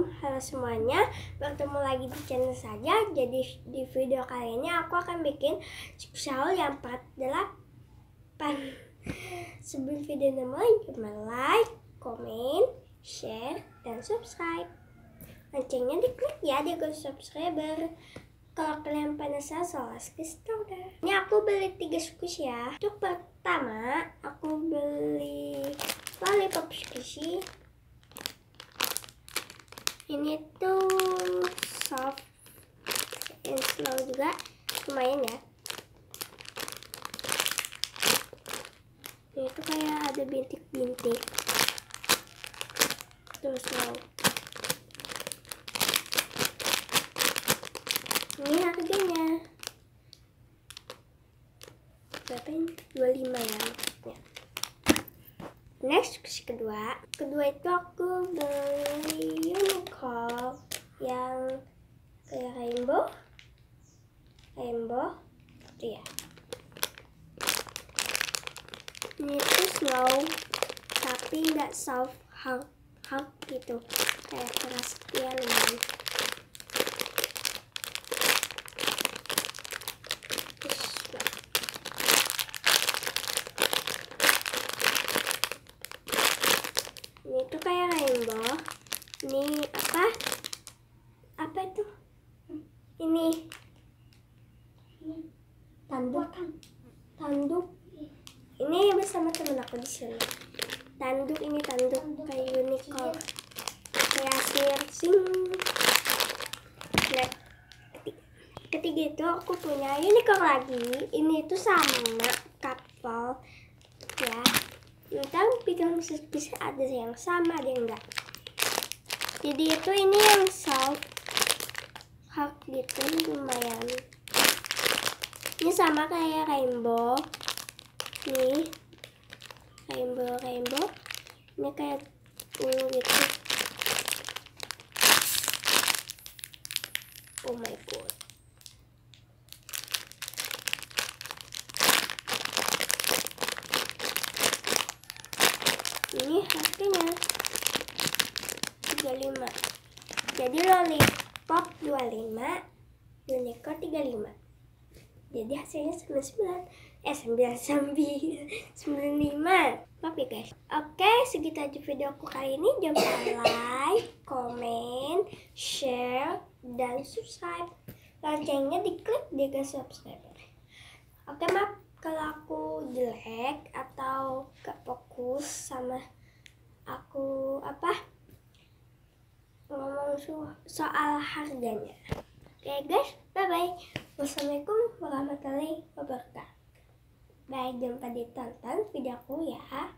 halo semuanya, bertemu lagi di channel saya. Jadi di video kali ini aku akan bikin spesial yang part 8. Sebelum video dimulai, jangan like, komen, share, dan subscribe. Loncengnya diklik ya, di subscriber. Kalau kalian penasaran soal starter, ini aku beli 3 squishy ya. Untuk pertama, aku beli lollipop squishy. Ini tuh soft and slow juga, lumayan ya. Ini tuh kayak ada bintik-bintik. Tuh slow. Ini harganya berapa ini? 25 ya. Next, kedua itu aku beli unicorn yang kayak rainbow itu ya. Ini tuh slow tapi nggak soft hard gitu, kayak keras ya, lumayan. Ini tuh kayak rainbow. Ini apa itu? Ini tanduk. Ini bersama temen aku di sini. Tanduk kayak unicorn, kayak sing. Nah, ketiga itu aku punya unicorn lagi. Ini tuh sama couple ya. Tentang pegang bisa ada yang sama, ada yang enggak. Jadi itu ini yang soft hard gitu, lumayan. Ini sama kayak rainbow. Nih rainbow. Ini kayak gitu. Oh my god. Ini harganya 35. Jadi lollipop 25, unicorn 35. Jadi hasilnya 95. Maaf ya guys. Oke, segitu aja video aku kali ini. Jangan lupa like, komen, share, dan subscribe. Loncengnya diklik di subscribe. Oke, maaf kalau aku jelek atau gak fokus sama aku ngomong soal harganya. Oke guys, bye bye. Wassalamualaikum warahmatullahi wabarakatuh. Bye, jangan lupa ditonton videoku ya.